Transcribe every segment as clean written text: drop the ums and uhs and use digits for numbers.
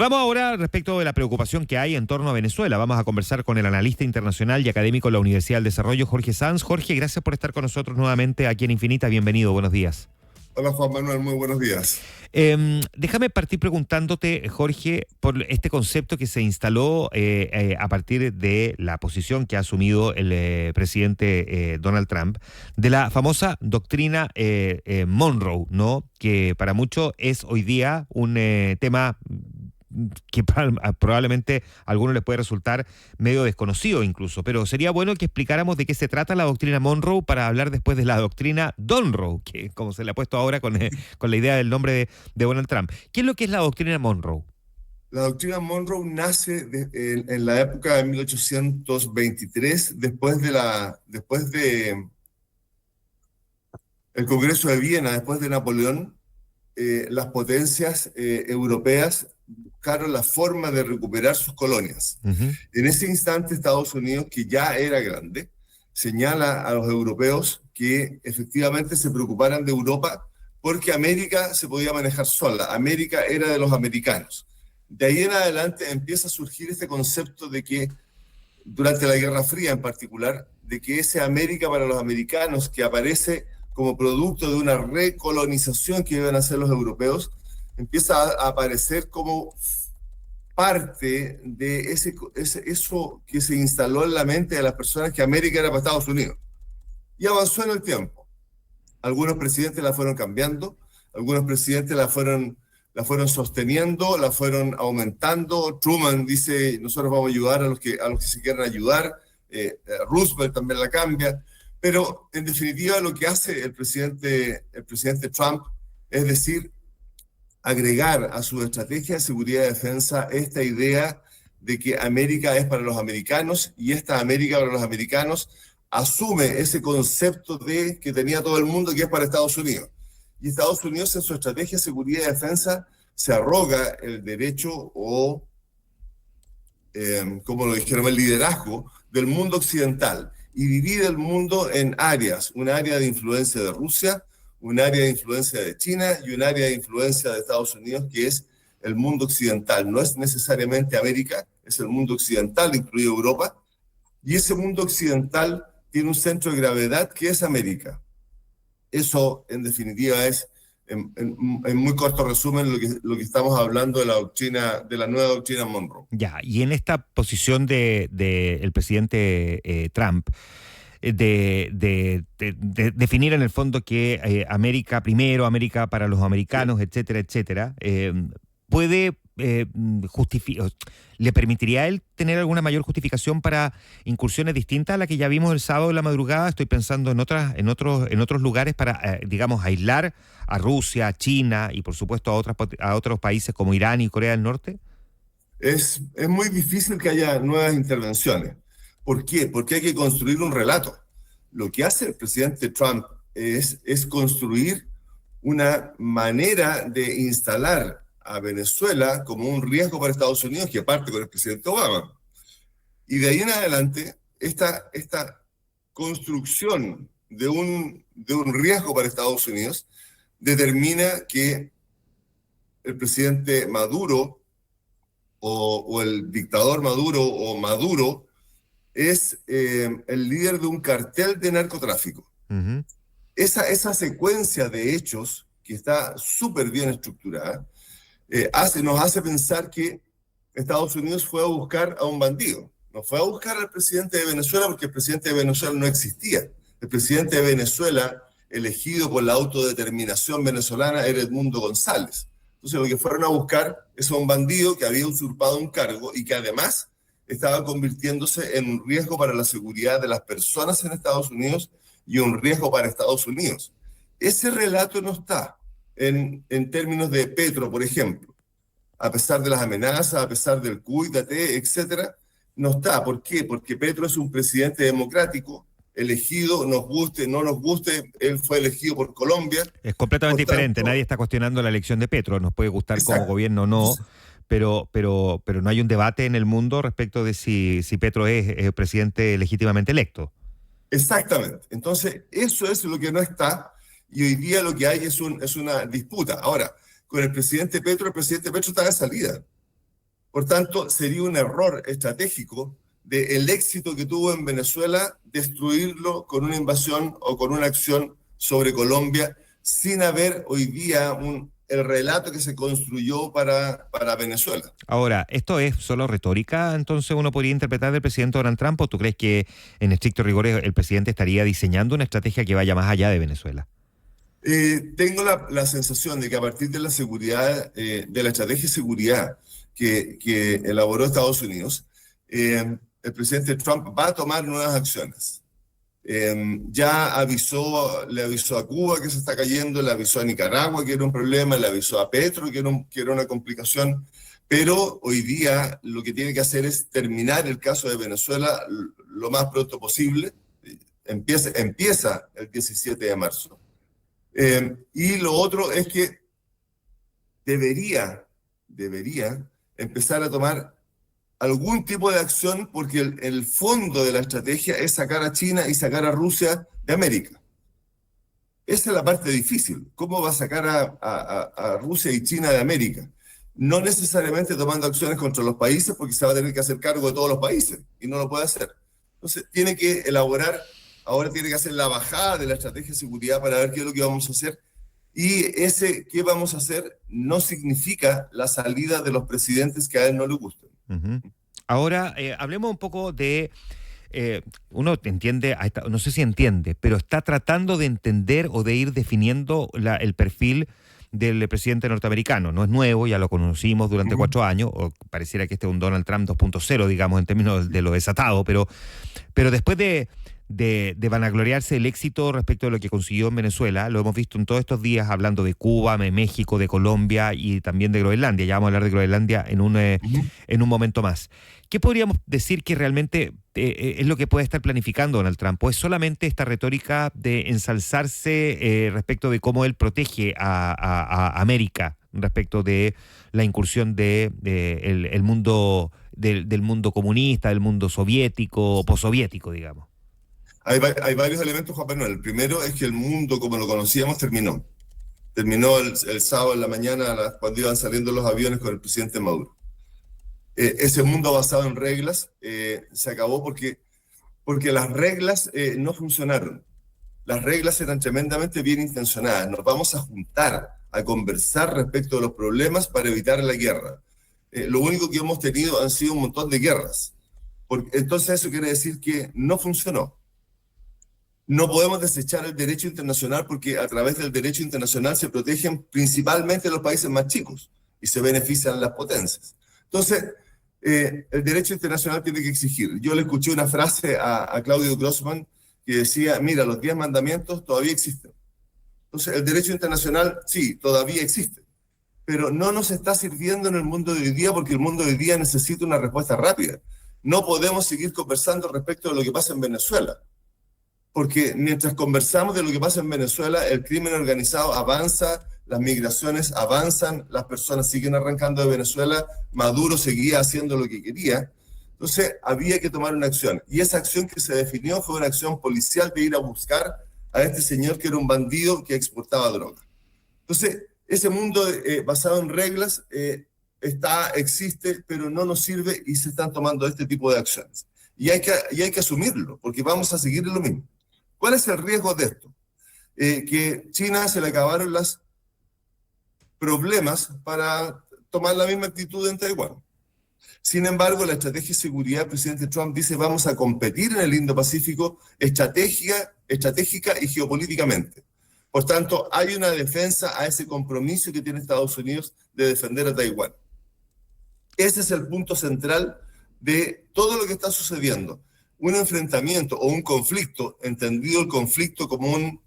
Vamos ahora respecto de la preocupación que hay en torno a Venezuela. Vamos a conversar con el analista internacional y académico de la Universidad del Desarrollo, Jorge Sanz. Jorge, gracias por estar con nosotros nuevamente aquí en Infinita. Bienvenido, buenos días. Hola Juan Manuel, muy buenos días. Déjame partir preguntándote, Jorge, por este concepto que se instaló a partir de la posición que ha asumido el presidente Donald Trump, de la famosa doctrina Monroe, ¿no? Que para muchos es hoy día un tema que probablemente a algunos les puede resultar medio desconocido incluso, pero sería bueno que explicáramos de qué se trata la doctrina Monroe para hablar después de la doctrina Donroe, que como se le ha puesto ahora con la idea del nombre de Donald Trump. ¿Qué es lo que es la doctrina Monroe? La doctrina Monroe nace en la época de 1823, después de el Congreso de Viena, después de Napoleón. Las potencias europeas buscaron la forma de recuperar sus colonias. Uh-huh. En ese instante, Estados Unidos, que ya era grande, señala a los europeos que efectivamente se preocuparan de Europa porque América se podía manejar sola. América era de los americanos. De ahí en adelante empieza a surgir este concepto de que, durante la Guerra Fría en particular, de que ese América para los americanos que aparece como producto de una recolonización que iban a hacer los europeos, empieza a aparecer como parte de eso que se instaló en la mente de las personas, que América era para Estados Unidos. Y avanzó en el tiempo. Algunos presidentes la fueron cambiando, algunos presidentes la fueron sosteniendo, la fueron aumentando. Truman dice, nosotros vamos a ayudar a los que se quieran ayudar. Roosevelt también la cambia. Pero, en definitiva, lo que hace el presidente Trump es decir, agregar a su estrategia de seguridad y defensa esta idea de que América es para los americanos, y esta América para los americanos asume ese concepto que tenía todo el mundo, que es para Estados Unidos. Y Estados Unidos, en su estrategia de seguridad y defensa, se arroga el derecho o, como lo dijeron, el liderazgo del mundo occidental, y divide el mundo en áreas: un área de influencia de Rusia, un área de influencia de China y un área de influencia de Estados Unidos, que es el mundo occidental. No es necesariamente América, es el mundo occidental, incluido Europa, y ese mundo occidental tiene un centro de gravedad que es América. Eso, en definitiva, es, en muy corto resumen, lo que estamos hablando de la nueva doctrina Monroe. Ya, y en esta posición el presidente Trump, de definir en el fondo que América primero, América para los americanos, etcétera, etcétera, puede ¿le permitiría a él tener alguna mayor justificación para incursiones distintas a la que ya vimos el sábado en la madrugada? Estoy pensando en otros lugares para, digamos, aislar a Rusia, a China y por supuesto a otros países como Irán y Corea del Norte. Es muy difícil que haya nuevas intervenciones. ¿Por qué? Porque hay que construir un relato. Lo que hace el presidente Trump es construir una manera de instalar a Venezuela como un riesgo para Estados Unidos, que parte con el presidente Obama. Y de ahí en adelante, esta construcción de un riesgo para Estados Unidos determina que el presidente Maduro o el dictador Maduro o Maduro es el líder de un cartel de narcotráfico. Uh-huh. Esa secuencia de hechos, que está súper bien estructurada, nos hace pensar que Estados Unidos fue a buscar a un bandido. No fue a buscar al presidente de Venezuela, porque el presidente de Venezuela no existía. El presidente de Venezuela, elegido por la autodeterminación venezolana, era Edmundo González. Entonces, lo que fueron a buscar es a un bandido que había usurpado un cargo y que además estaba convirtiéndose en un riesgo para la seguridad de las personas en Estados Unidos y un riesgo para Estados Unidos. Ese relato no está en términos de Petro, por ejemplo. A pesar de las amenazas, a pesar del cuídate, etcétera, no está. ¿Por qué? Porque Petro es un presidente democrático, elegido, nos guste, no nos guste, él fue elegido por Colombia. Es completamente diferente, nadie está cuestionando la elección de Petro, nos puede gustar como gobierno o no, pero no hay un debate en el mundo respecto de si Petro es presidente legítimamente electo. Exactamente. Entonces, eso es lo que no está, y hoy día lo que hay es una disputa. Ahora, con el presidente Petro está de salida. Por tanto, sería un error estratégico del éxito que tuvo en Venezuela destruirlo con una invasión o con una acción sobre Colombia sin haber hoy día el relato que se construyó para Venezuela. Ahora, ¿esto es solo retórica? Entonces uno podría interpretar del presidente Donald Trump, ¿o tú crees que en estricto rigor el presidente estaría diseñando una estrategia que vaya más allá de Venezuela? Tengo la sensación de que a partir de la seguridad, de la estrategia de seguridad que elaboró Estados Unidos, el presidente Trump va a tomar nuevas acciones. Ya le avisó a Cuba que se está cayendo, le avisó a Nicaragua que era un problema, le avisó a Petro que era una complicación, pero hoy día lo que tiene que hacer es terminar el caso de Venezuela lo más pronto posible. Empieza el 17 de marzo. Y lo otro es que debería empezar a tomar algún tipo de acción, porque el fondo de la estrategia es sacar a China y sacar a Rusia de América. Esa es la parte difícil. ¿Cómo va a sacar a Rusia y China de América? No necesariamente tomando acciones contra los países, porque se va a tener que hacer cargo de todos los países y no lo puede hacer. Entonces tiene que elaborar, ahora tiene que hacer la bajada de la estrategia de seguridad para ver qué es lo que vamos a hacer. Y ese qué vamos a hacer no significa la salida de los presidentes que a él no le gusten. Uh-huh. Ahora, hablemos un poco de... uno entiende, no sé si entiende, pero está tratando de entender o de ir definiendo el perfil del presidente norteamericano. No es nuevo, ya lo conocimos durante 4 años, o pareciera que este es un Donald Trump 2.0, digamos, en términos de lo desatado, pero después de vanagloriarse el éxito respecto de lo que consiguió en Venezuela, lo hemos visto en todos estos días hablando de Cuba, de México, de Colombia y también de Groenlandia. Ya vamos a hablar de Groenlandia en un momento más. ¿Qué podríamos decir que realmente es lo que puede estar planificando Donald Trump? ¿O es solamente esta retórica de ensalzarse respecto de cómo él protege a América respecto de la incursión el mundo del mundo comunista, del mundo soviético, possoviético, digamos? Hay varios elementos, Juan Manuel. El primero es que el mundo como lo conocíamos terminó. Terminó el sábado en la mañana cuando iban saliendo los aviones con el presidente Maduro. Ese mundo basado en reglas se acabó porque las reglas no funcionaron. Las reglas eran tremendamente bien intencionadas. Nos vamos a juntar a conversar respecto de los problemas para evitar la guerra. Lo único que hemos tenido han sido un montón de guerras. Entonces eso quiere decir que no funcionó. No podemos desechar el derecho internacional porque a través del derecho internacional se protegen principalmente los países más chicos y se benefician las potencias. Entonces, el derecho internacional tiene que exigir. Yo le escuché una frase a Claudio Grossman que decía, mira, los 10 mandamientos todavía existen. Entonces, el derecho internacional, sí, todavía existe, pero no nos está sirviendo en el mundo de hoy día porque el mundo de hoy día necesita una respuesta rápida. No podemos seguir conversando respecto de lo que pasa en Venezuela, porque mientras conversamos de lo que pasa en Venezuela, el crimen organizado avanza, las migraciones avanzan, las personas siguen arrancando de Venezuela, Maduro seguía haciendo lo que quería. Entonces había que tomar una acción. Y esa acción que se definió fue una acción policial de ir a buscar a este señor que era un bandido que exportaba droga. Entonces, ese mundo basado en reglas existe, pero no nos sirve y se están tomando este tipo de acciones. Y hay que asumirlo, porque vamos a seguir en lo mismo. ¿Cuál es el riesgo de esto? Que China se le acabaron los problemas para tomar la misma actitud en Taiwán. Sin embargo, la estrategia de seguridad del presidente Trump dice vamos a competir en el Indo-Pacífico estratégica y geopolíticamente. Por tanto, hay una defensa a ese compromiso que tiene Estados Unidos de defender a Taiwán. Ese es el punto central de todo lo que está sucediendo. Un enfrentamiento o un conflicto, entendido el conflicto como un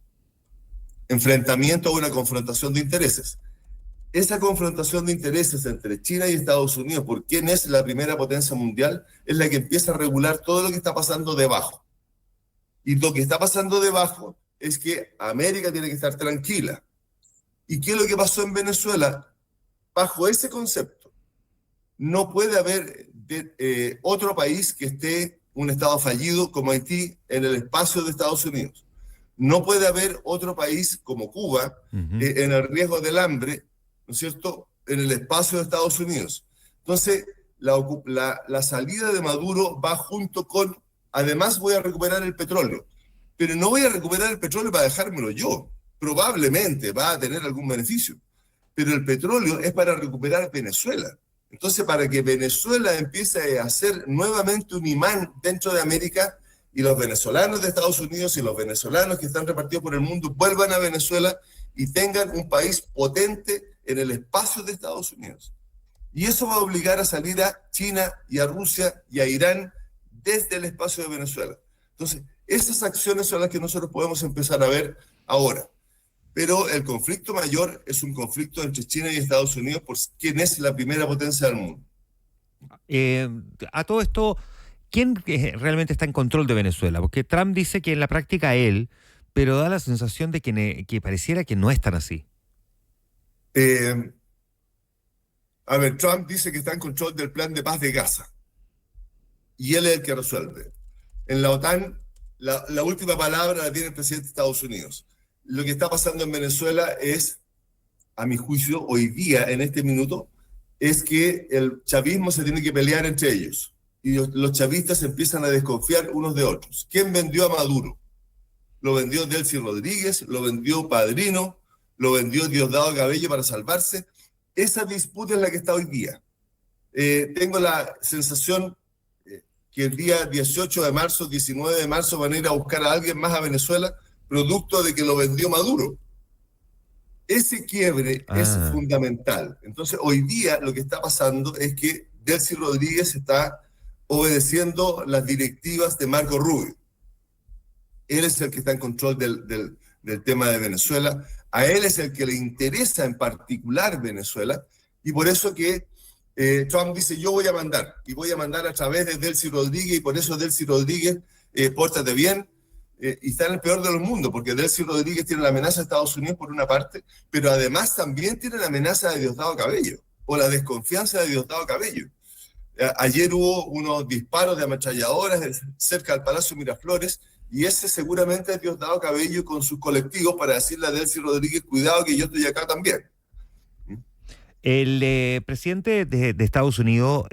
enfrentamiento o una confrontación de intereses. Esa confrontación de intereses entre China y Estados Unidos, por quién es la primera potencia mundial, es la que empieza a regular todo lo que está pasando debajo. Y lo que está pasando debajo es que América tiene que estar tranquila. ¿Y qué es lo que pasó en Venezuela? Bajo ese concepto, no puede haber otro país que esté un estado fallido como Haití en el espacio de Estados Unidos. No puede haber otro país como Cuba en el riesgo del hambre, ¿no es cierto?, en el espacio de Estados Unidos. Entonces, la salida de Maduro va junto con, además voy a recuperar el petróleo, pero no voy a recuperar el petróleo para dejármelo yo. Probablemente va a tener algún beneficio, pero el petróleo es para recuperar Venezuela. Entonces, para que Venezuela empiece a ser nuevamente un imán dentro de América y los venezolanos de Estados Unidos y los venezolanos que están repartidos por el mundo vuelvan a Venezuela y tengan un país potente en el espacio de Estados Unidos. Y eso va a obligar a salir a China y a Rusia y a Irán desde el espacio de Venezuela. Entonces, esas acciones son las que nosotros podemos empezar a ver ahora. Pero el conflicto mayor es un conflicto entre China y Estados Unidos por quién es la primera potencia del mundo. A todo esto, ¿quién realmente está en control de Venezuela? Porque Trump dice que en la práctica él, pero da la sensación de que pareciera que no es tan así. A ver, Trump dice que está en control del plan de paz de Gaza y él es el que resuelve. En la OTAN, la última palabra la tiene el presidente de Estados Unidos. Lo que está pasando en Venezuela es, a mi juicio, hoy día, en este minuto, es que el chavismo se tiene que pelear entre ellos. Y los chavistas empiezan a desconfiar unos de otros. ¿Quién vendió a Maduro? Lo vendió Delcy Rodríguez, lo vendió Padrino, lo vendió Diosdado Cabello para salvarse. Esa disputa es la que está hoy día. Tengo la sensación que el día 18 de marzo, 19 de marzo van a ir a buscar a alguien más a Venezuela, producto de que lo vendió Maduro. Ese quiebre es fundamental. Entonces, hoy día lo que está pasando es que Delcy Rodríguez está obedeciendo las directivas de Marco Rubio. Él es el que está en control del tema de Venezuela. A él es el que le interesa en particular Venezuela. Y por eso que Trump dice, yo voy a mandar. Y voy a mandar a través de Delcy Rodríguez. Y por eso Delcy Rodríguez, pórtate bien. Y está en el peor de los mundos, porque Delcy Rodríguez tiene la amenaza de Estados Unidos por una parte, pero además también tiene la amenaza de Diosdado Cabello, o la desconfianza de Diosdado Cabello. Ayer hubo unos disparos de ametralladoras cerca del Palacio Miraflores, y ese seguramente es Diosdado Cabello con sus colectivos para decirle a Delcy Rodríguez, cuidado que yo estoy acá también. El presidente de Estados Unidos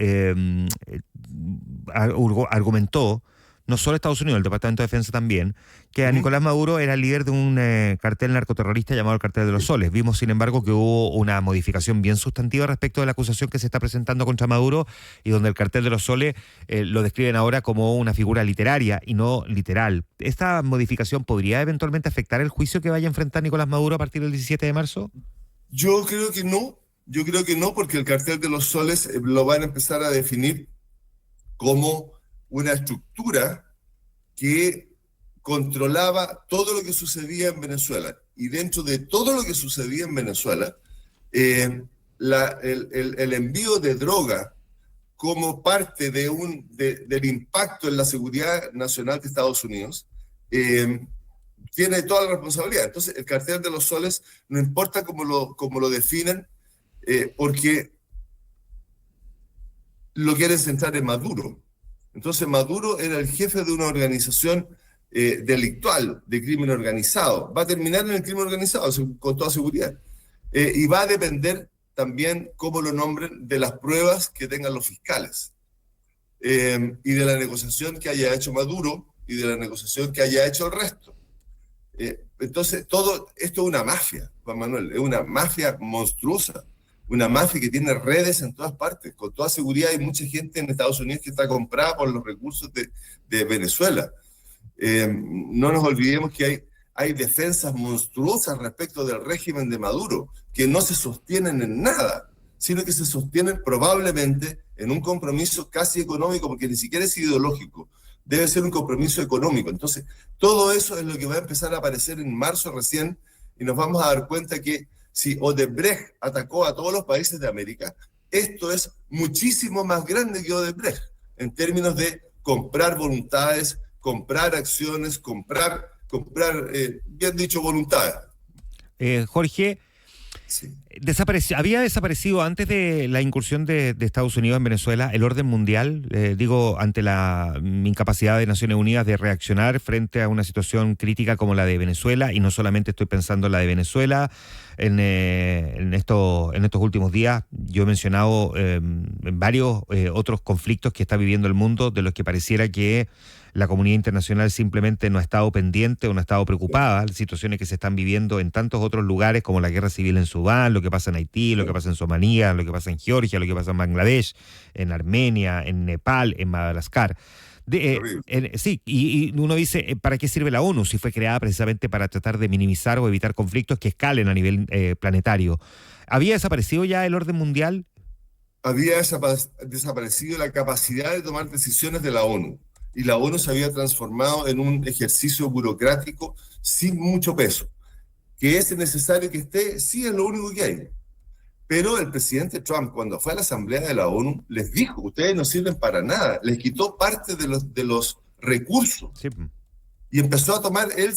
argumentó, no solo Estados Unidos, el Departamento de Defensa también, que a Nicolás Maduro era el líder de un cartel narcoterrorista llamado el Cartel de los Soles. Vimos, sin embargo, que hubo una modificación bien sustantiva respecto de la acusación que se está presentando contra Maduro y donde el Cartel de los Soles lo describen ahora como una figura literaria y no literal. ¿Esta modificación podría eventualmente afectar el juicio que vaya a enfrentar Nicolás Maduro a partir del 17 de marzo? Yo creo que no, porque el Cartel de los Soles lo van a empezar a definir como una estructura que controlaba todo lo que sucedía en Venezuela. Y dentro de todo lo que sucedía en Venezuela, el envío de droga como parte del impacto en la seguridad nacional de Estados Unidos, tiene toda la responsabilidad. Entonces, el Cartel de los Soles, no importa cómo lo definen, porque lo quieren centrar en Maduro. Entonces Maduro era el jefe de una organización delictual, de crimen organizado. Va a terminar en el crimen organizado, con toda seguridad. Y va a depender también cómo lo nombren de las pruebas que tengan los fiscales. Y de la negociación que haya hecho Maduro y de la negociación que haya hecho el resto. Entonces todo esto es una mafia, Juan Manuel, es una mafia monstruosa. Una mafia que tiene redes en todas partes. Con toda seguridad hay mucha gente en Estados Unidos que está comprada por los recursos de Venezuela. No nos olvidemos que hay defensas monstruosas respecto del régimen de Maduro, que no se sostienen en nada, sino que se sostienen probablemente en un compromiso casi económico, porque ni siquiera es ideológico, debe ser un compromiso económico. Entonces, todo eso es lo que va a empezar a aparecer en marzo recién, y nos vamos a dar cuenta que si Odebrecht atacó a todos los países de América, esto es muchísimo más grande que Odebrecht, en términos de comprar voluntades, comprar acciones, comprar bien dicho, voluntades. Jorge, Sí. Había desaparecido antes de la incursión de Estados Unidos en Venezuela el orden mundial, digo, ante la incapacidad de Naciones Unidas de reaccionar frente a una situación crítica como la de Venezuela, y no solamente estoy pensando en la de Venezuela. En estos últimos días yo he mencionado varios otros conflictos que está viviendo el mundo, de los que pareciera que la comunidad internacional simplemente no ha estado pendiente o no ha estado preocupada. Situaciones que se están viviendo en tantos otros lugares, como la guerra civil en Sudán, lo que pasa en Haití, lo que pasa en Somalia, lo que pasa en Georgia, lo que pasa en Bangladesh, en Armenia, en Nepal, en Madagascar. Sí, y uno dice, ¿para qué sirve la ONU? Si fue creada precisamente para tratar de minimizar o evitar conflictos que escalen a nivel planetario. ¿Había desaparecido ya el orden mundial? Había desaparecido la capacidad de tomar decisiones de la ONU, y la ONU se había transformado en un ejercicio burocrático sin mucho peso. Que es necesario que esté, sí, es lo único que hay. Pero el presidente Trump, cuando fue a la Asamblea de la ONU, les dijo: ustedes no sirven para nada. Les quitó parte de los recursos. Sí. Y empezó a tomar él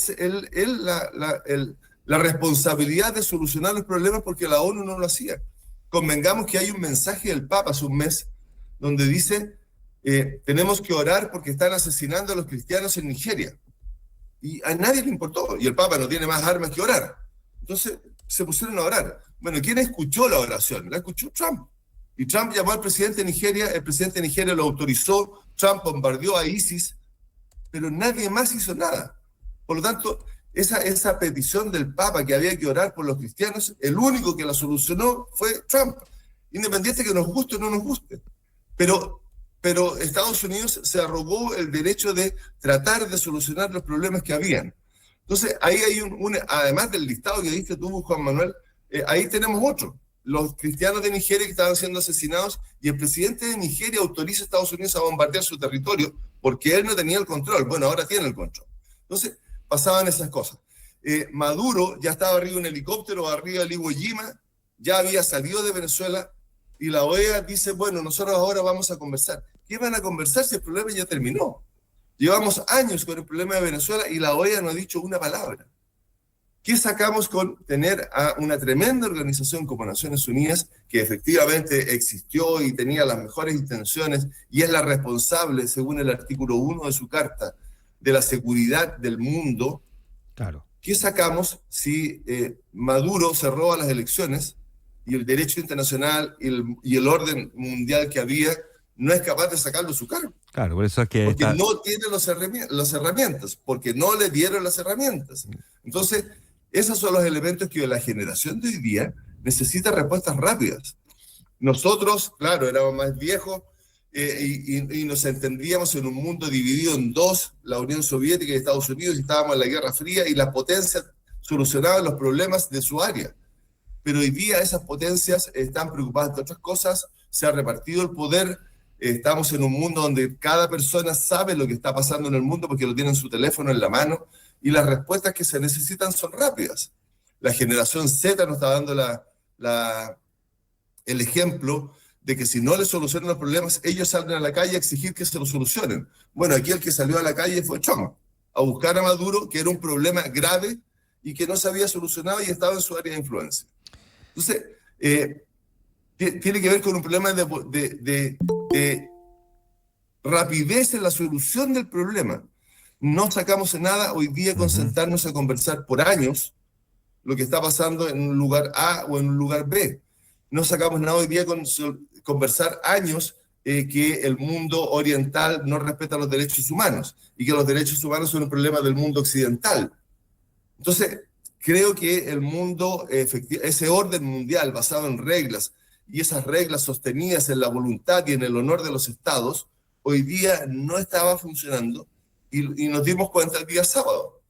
la responsabilidad de solucionar los problemas, porque la ONU no lo hacía. Convengamos que hay un mensaje del Papa hace un mes donde dice: tenemos que orar porque están asesinando a los cristianos en Nigeria. Y a nadie le importó. Y el Papa no tiene más armas que orar. Entonces se pusieron a orar. Bueno, ¿quién escuchó la oración? La escuchó Trump. Y Trump llamó al presidente de Nigeria, el presidente de Nigeria lo autorizó, Trump bombardeó a ISIS, pero nadie más hizo nada. Por lo tanto, esa petición del Papa, que había que orar por los cristianos, el único que la solucionó fue Trump, independiente que nos guste o no nos guste. Pero Estados Unidos se arrogó el derecho de tratar de solucionar los problemas que habían. Entonces, ahí hay además del listado que diste tú, Juan Manuel, ahí tenemos otro. Los cristianos de Nigeria que estaban siendo asesinados, y el presidente de Nigeria autoriza a Estados Unidos a bombardear su territorio porque él no tenía el control. Bueno, ahora tiene el control. Entonces, pasaban esas cosas. Maduro ya estaba arriba de un helicóptero, arriba del Iwo Jima, ya había salido de Venezuela, y la OEA dice: bueno, nosotros ahora vamos a conversar. ¿Qué van a conversar si el problema ya terminó? Llevamos años con el problema de Venezuela y la OEA no ha dicho una palabra. ¿Qué sacamos con tener a una tremenda organización como Naciones Unidas, que efectivamente existió y tenía las mejores intenciones y es la responsable, según el artículo 1 de su carta, de la seguridad del mundo? Claro. ¿Qué sacamos si Maduro se roba las elecciones y el derecho internacional y el orden mundial que había no es capaz de sacarlo de su cargo? Claro, por eso es que porque no tiene las herramientas, porque no le dieron las herramientas. Entonces, esos son los elementos que la generación de hoy día necesita respuestas rápidas. Nosotros, claro, éramos más viejos y nos entendíamos en un mundo dividido en dos, la Unión Soviética y Estados Unidos, y estábamos en la Guerra Fría, y las potencias solucionaban los problemas de su área. Pero hoy día esas potencias están preocupadas de otras cosas, se ha repartido el poder. Estamos en un mundo donde cada persona sabe lo que está pasando en el mundo porque lo tiene en su teléfono en la mano, y las respuestas que se necesitan son rápidas. La generación Z nos está dando el ejemplo de que si no le solucionan los problemas, ellos salen a la calle a exigir que se los solucionen. Bueno, aquí el que salió a la calle fue Trump, a buscar a Maduro, que era un problema grave y que no se había solucionado y estaba en su área de influencia. Entonces, tiene que ver con un problema de rapidez en la solución del problema. No sacamos nada hoy día con sentarnos a conversar por años lo que está pasando en un lugar A o en un lugar B. No sacamos nada hoy día con conversar años que el mundo oriental no respeta los derechos humanos y que los derechos humanos son un problema del mundo occidental. Entonces, creo que el mundo, ese orden mundial basado en reglas, y esas reglas sostenidas en la voluntad y en el honor de los estados, hoy día no estaba funcionando, y nos dimos cuenta el día sábado.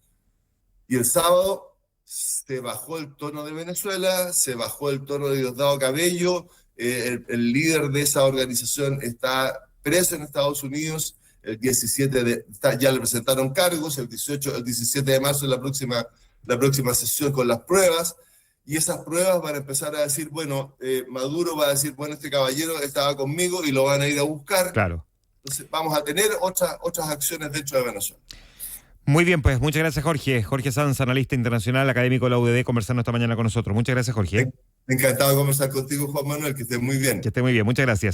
Y el sábado se bajó el tono de Venezuela, se bajó el tono de Diosdado Cabello, el líder de esa organización está preso en Estados Unidos, el 17 ya le presentaron cargos, el 17 de marzo es la próxima sesión con las pruebas, y esas pruebas van a empezar a decir, bueno, Maduro va a decir, bueno, este caballero estaba conmigo, y lo van a ir a buscar. Claro. Entonces vamos a tener otras acciones dentro de Venezuela. Muy bien, pues muchas gracias, Jorge. Jorge Sanz, analista internacional, académico de la UDD, conversando esta mañana con nosotros. Muchas gracias, Jorge. Encantado de conversar contigo, Juan Manuel, que estés muy Que bien. esté muy bien. Muchas gracias.